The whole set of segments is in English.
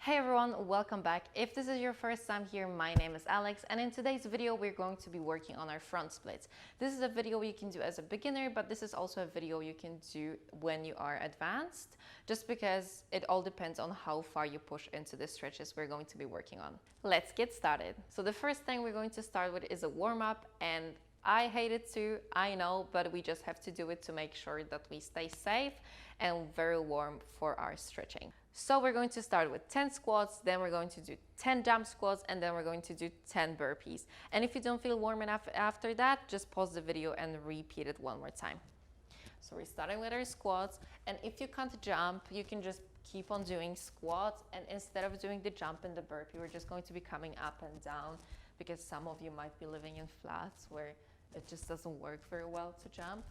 Hey everyone, welcome back. If this is your first time here, my name is Alex, and in today's video we're going to be working on our front splits. This is a video you can do as a beginner, but this is also a video you can do when you are advanced, just because it all depends on how far you push into the stretches we're going to be working on. Let's get started. So the first thing we're going to start with is a warm-up, and I hate it too, I know, but we just have to do it to make sure that we stay safe and very warm for our stretching. So we're going to start with 10 squats, then we're going to do 10 jump squats, and then we're going to do 10 burpees. And if you don't feel warm enough after that, just pause the video and repeat it one more time. So we're starting with our squats, and if you can't jump, you can just keep on doing squats, and instead of doing the jump and the burpee, we're just going to be coming up and down, because some of you might be living in flats where it just doesn't work very well to jump.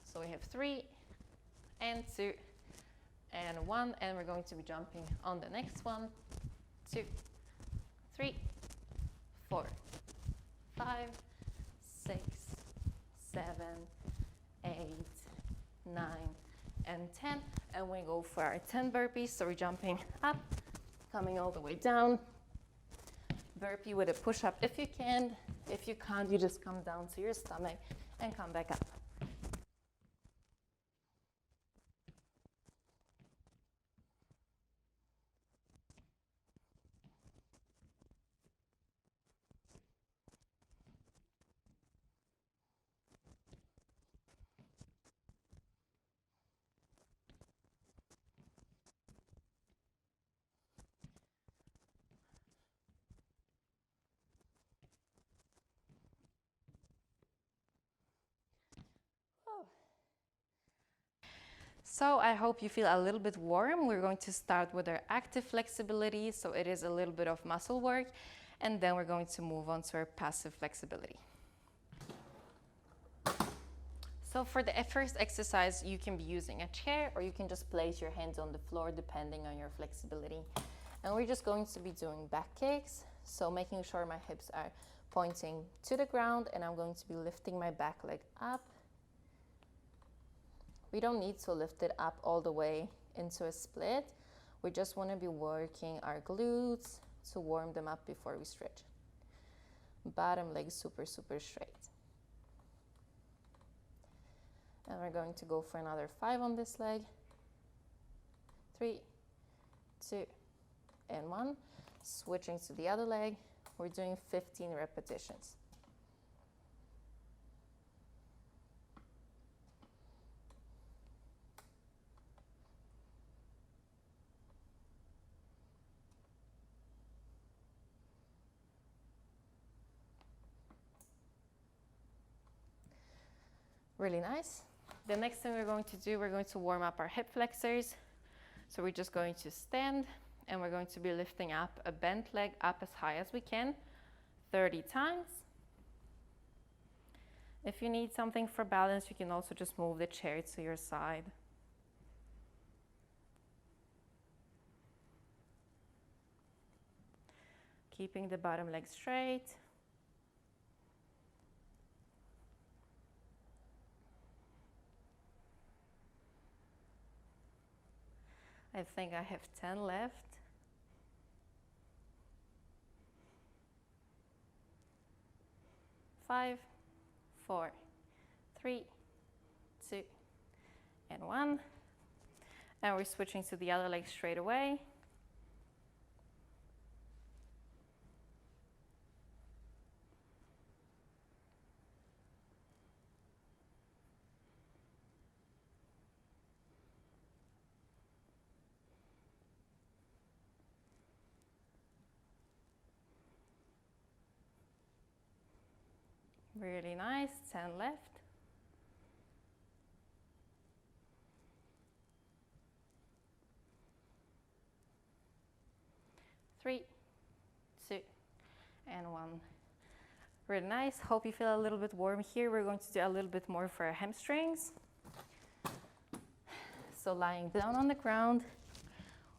So we have 3 and 2 and 1, and we're going to be jumping on the next one. 2, 3, 4, 5, 6, 7, 8, 9, and 10. And we go for our 10 burpees. So we're jumping up, coming all the way down. Burpee with a push-up if you can. If you can't, you just come down to your stomach and come back up. So I hope you feel a little bit warm. We're going to start with our active flexibility, so it is a little bit of muscle work, and then we're going to move on to our passive flexibility. So for the first exercise, you can be using a chair, or you can just place your hands on the floor depending on your flexibility. And we're just going to be doing back kicks, so making sure my hips are pointing to the ground, and I'm going to be lifting my back leg up. We don't need to lift it up all the way into a split. We just want to be working our glutes to warm them up before we stretch. Bottom leg super straight. And we're going to go for another 5 on this leg. 3, 2, and 1. Switching to the other leg. We're doing 15 repetitions. Really nice. The next thing we're going to do, we're going to warm up our hip flexors. So we're just going to stand, and we're going to be lifting up a bent leg up as high as we can, 30 times. If you need something for balance, you can also just move the chair to your side. Keeping the bottom leg straight. I think I have 10 left. Five, 4, 3, 2, and 1. And we're switching to the other leg straight away. Really nice, 10 left. Three, 2, and 1. Really nice. Hope you feel a little bit warm here. We're going to do a little bit more for our hamstrings. So lying down on the ground,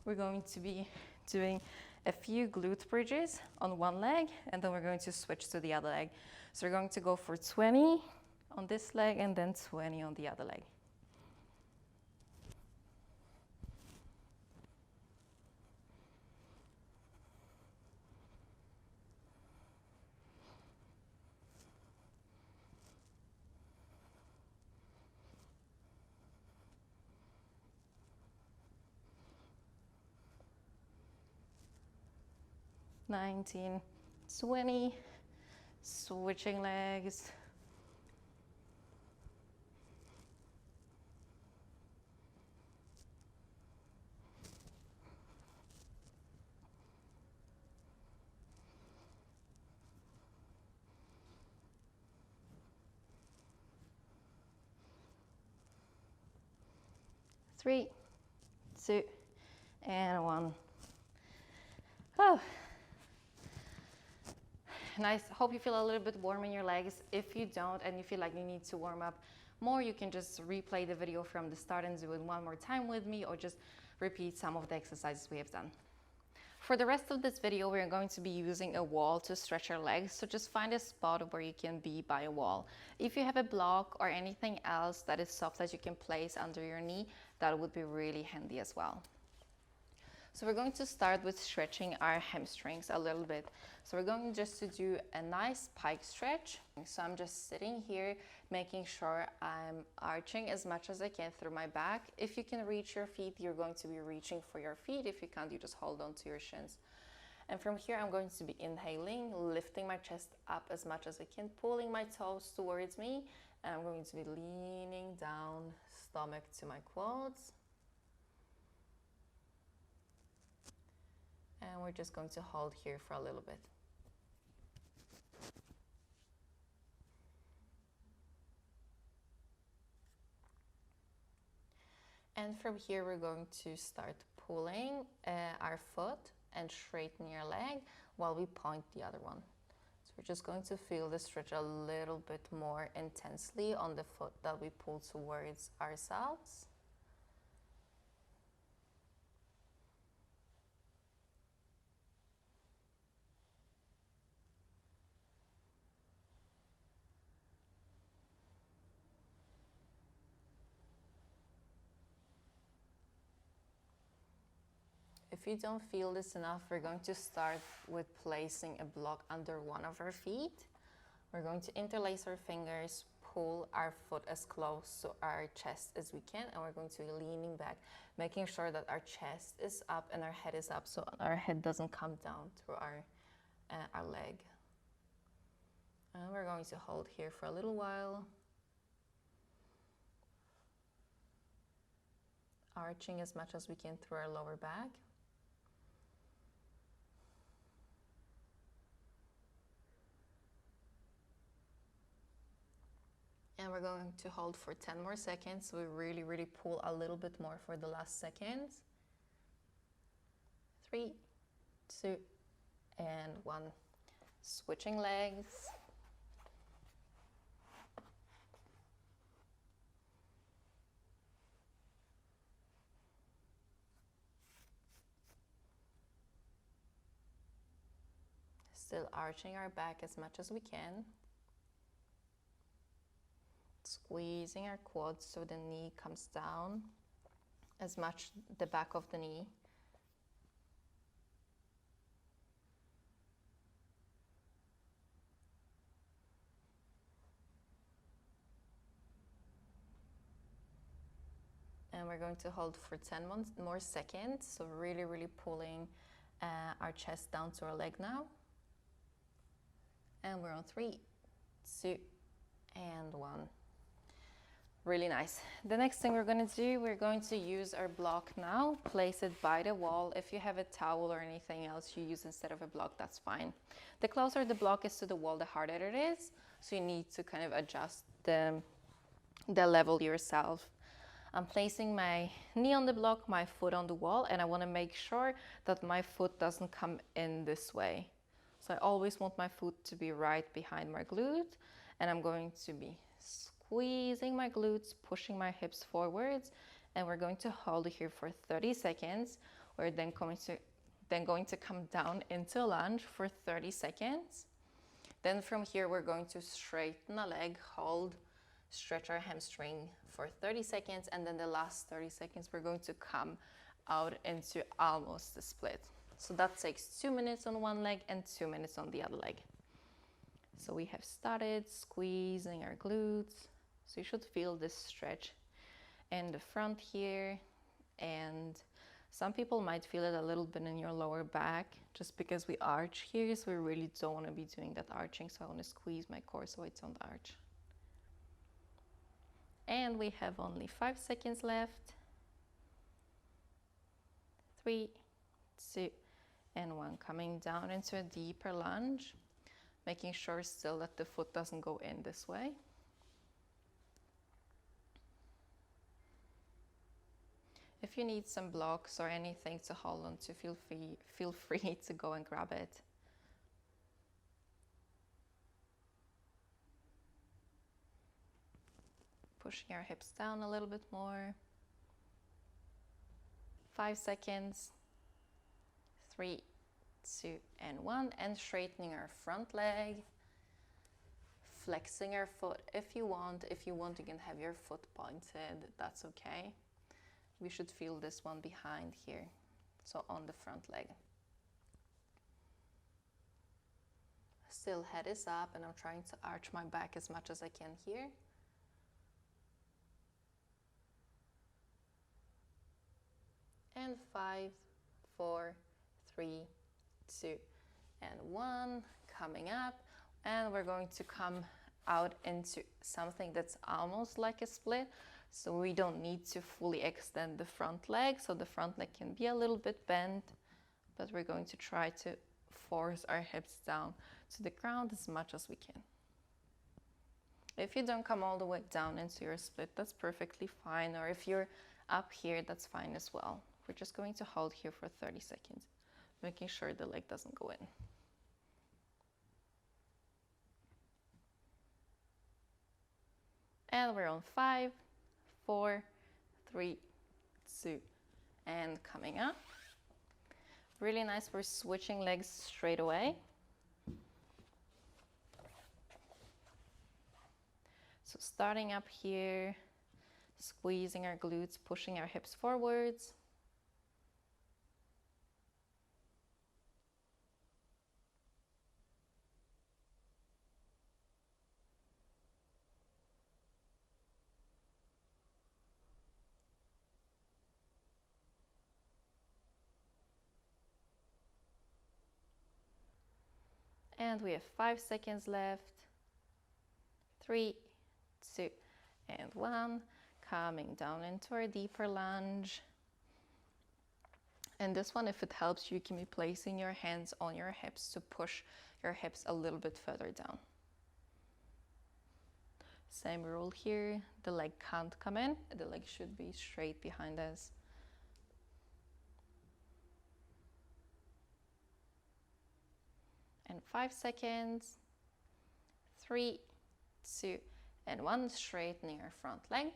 we're going to be doing a few glute bridges on one leg, and then we're going to switch to the other leg. So we're going to go for 20 on this leg and then 20 on the other leg. 19, 20, switching legs. Three, two, and one. Oh. Nice. Hope you feel a little bit warm in your legs. If you don't and you feel like you need to warm up more, you can just replay the video from the start and do it one more time with me, or just repeat some of the exercises we have done. For the rest of this video, we're going to be using a wall to stretch our legs, so just find a spot where you can be by a wall. If you have a block or anything else that is soft that you can place under your knee, that would be really handy as well. So we're going to start with stretching our hamstrings a little bit. So we're going just to do a nice pike stretch. So I'm just sitting here, making sure I'm arching as much as I can through my back. If you can reach your feet, you're going to be reaching for your feet. If you can't, you just hold on to your shins. And from here, I'm going to be inhaling, lifting my chest up as much as I can, pulling my toes towards me. And I'm going to be leaning down, stomach to my quads. And we're just going to hold here for a little bit. And from here, we're going to start pulling our foot and straighten your leg while we point the other one. So we're just going to feel the stretch a little bit more intensely on the foot that we pull towards ourselves. If you don't feel this enough, we're going to start with placing a block under one of our feet. We're going to interlace our fingers, pull our foot as close to our chest as we can, and we're going to be leaning back, making sure that our chest is up and our head is up, so our head doesn't come down through our leg. And we're going to hold here for a little while, arching as much as we can through our lower back. And we're going to hold for 10 more seconds. So we really pull a little bit more for the last seconds. 3, 2, and 1. Switching legs. Still arching our back as much as we can. Squeezing our quads so the knee comes down as much, the back of the knee. And we're going to hold for 10 more seconds. So really pulling our chest down to our leg now. And we're on 3, 2, and 1. Really nice. The next thing we're going to do, we're going to use our block now, place it by the wall. If you have a towel or anything else you use instead of a block, that's fine. The closer the block is to the wall, the harder it is. So you need to kind of adjust the level yourself. I'm placing my knee on the block, my foot on the wall, and I want to make sure that my foot doesn't come in this way. So I always want my foot to be right behind my glute, and I'm going to be squeezing my glutes, pushing my hips forwards, and we're going to hold here for 30 seconds. We're then going to come down into lunge for 30 seconds. Then from here, we're going to straighten the leg, hold, stretch our hamstring for 30 seconds, and then the last 30 seconds, we're going to come out into almost a split. So that takes 2 minutes on one leg and 2 minutes on the other leg. So we have started squeezing our glutes. So you should feel this stretch in the front here and Some people might feel it a little bit in your lower back just because we arch here, so we really don't want to be doing that arching. So I want to squeeze my core so it's on the arch. And we have only 5 seconds left. 3, 2, and 1. Coming down into a deeper lunge, making sure still that the foot doesn't go in this way. If you need some blocks or anything to hold on to, feel free to go and grab it. Pushing our hips down a little bit more. 5 seconds. 3, 2, and 1. And straightening our front leg. Flexing our foot if you want. If you want, you can have your foot pointed. That's okay. We should feel this one behind here, so on the front leg. Still head is up, and I'm trying to arch my back as much as I can here. And 5, 4, 3, 2, and 1. Coming up, and we're going to come out into something that's almost like a split. So we don't need to fully extend the front leg, so the front leg can be a little bit bent, but we're going to try to force our hips down to the ground as much as we can. If you don't come all the way down into your split, that's perfectly fine, or if you're up here, that's fine as well. We're just going to hold here for 30 seconds, making sure the leg doesn't go in. And we're on 5, 4, 3, 2, and coming up. Really nice, we're switching legs straight away. So starting up here, squeezing our glutes, pushing our hips forwards. And we have 5 seconds left. 3, 2, and 1. Coming down into our deeper lunge. And this one, if it helps, you can be placing your hands on your hips to push your hips a little bit further down. Same rule here. The leg can't come in. The leg should be straight behind us. And 5 seconds. 3, 2, and 1. Straightening our front leg.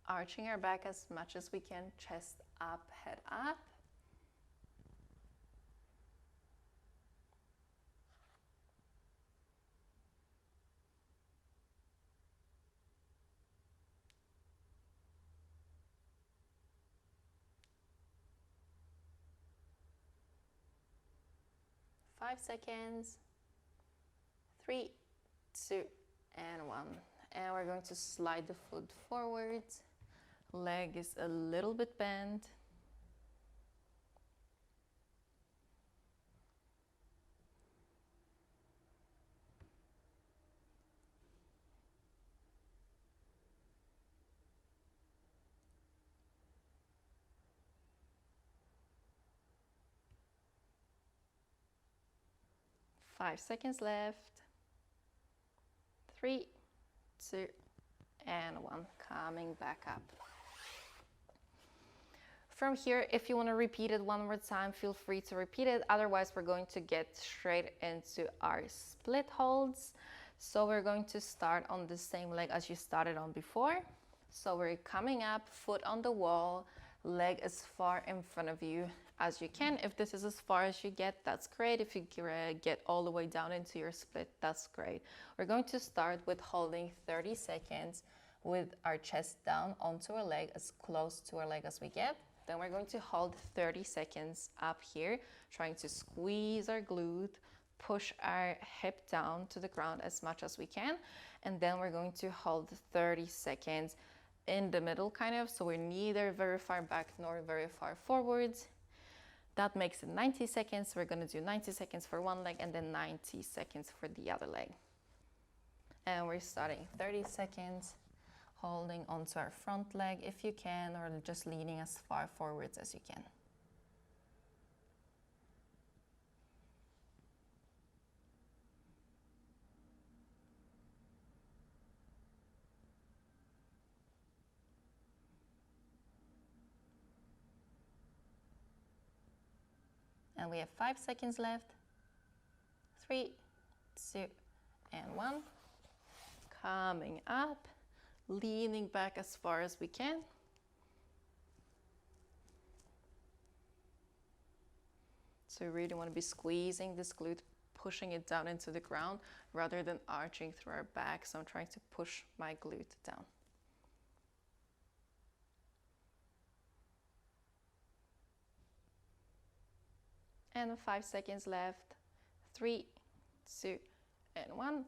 Arching our back as much as we can. Chest up, head up. Five seconds. 3, 2, and 1. And we're going to slide the foot forwards. Leg is a little bit bent. Five seconds left. 3, 2, and 1. Coming back up. From here, if you want to repeat it one more time, feel free to repeat it. Otherwise, we're going to get straight into our split holds. So we're going to start on the same leg as you started on before. So we're coming up, foot on the wall, leg as far in front of you as you can. If this is as far as you get, that's great. If you get all the way down into your split, that's great. We're going to start with holding 30 seconds with our chest down onto our leg, as close to our leg as we get. Then we're going to hold 30 seconds up here, trying to squeeze our glute, push our hip down to the ground as much as we can. And then we're going to hold 30 seconds in the middle kind of, so we're neither very far back nor very far forwards. That makes it 90 seconds. We're going to do 90 seconds for one leg and then 90 seconds for the other leg. And we're starting 30 seconds, holding onto our front leg if you can, or just leaning as far forwards as you can. And we have 5 seconds left. 3, 2, and 1. Coming up, leaning back as far as we can. So you really want to be squeezing this glute, pushing it down into the ground rather than arching through our back. So I'm trying to push my glute down. And 5 seconds left. 3, 2, and 1.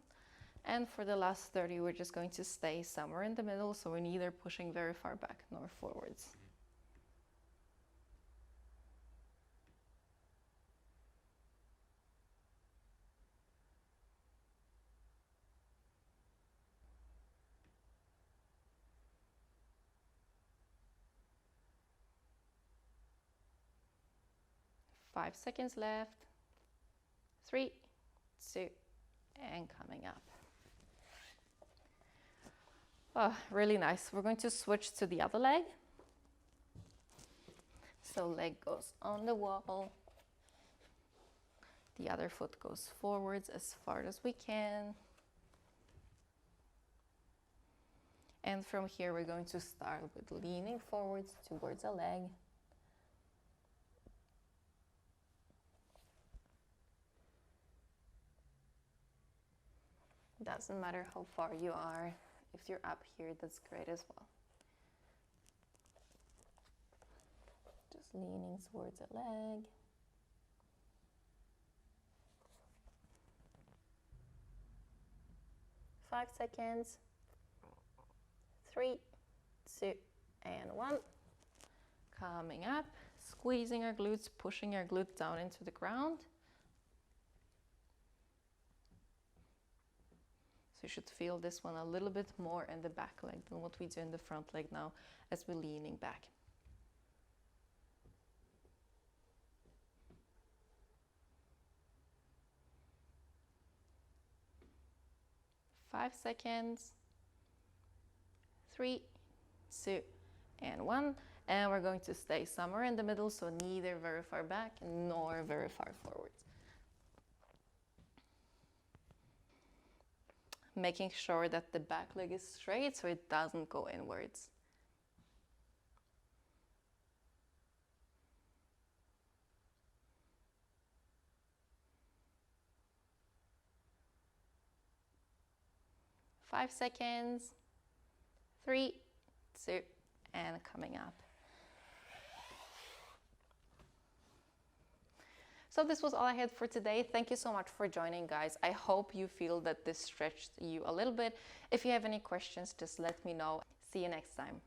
And for the last 30, we're just going to stay somewhere in the middle, so we're neither pushing very far back nor forwards. Five seconds left. 3, 2, and coming up. Oh, really nice. We're going to switch to the other leg. So leg goes on the wall. The other foot goes forwards as far as we can. And from here, we're going to start with leaning forwards towards a leg. Doesn't matter how far you are. If you're up here, that's great as well. Just leaning towards a leg. Five seconds. 3, 2, and 1. Coming up, squeezing our glutes, pushing our glute down into the ground. So you should feel this one a little bit more in the back leg than what we do in the front leg now as we're leaning back. Five seconds. 3, 2, and 1. And we're going to stay somewhere in the middle, so neither very far back nor very far forward. Making sure that the back leg is straight so it doesn't go inwards. Five seconds. 3, 2, and coming up. So this was all I had for today. Thank you so much for joining, guys. I hope you feel that this stretched you a little bit. If you have any questions, just let me know. See you next time.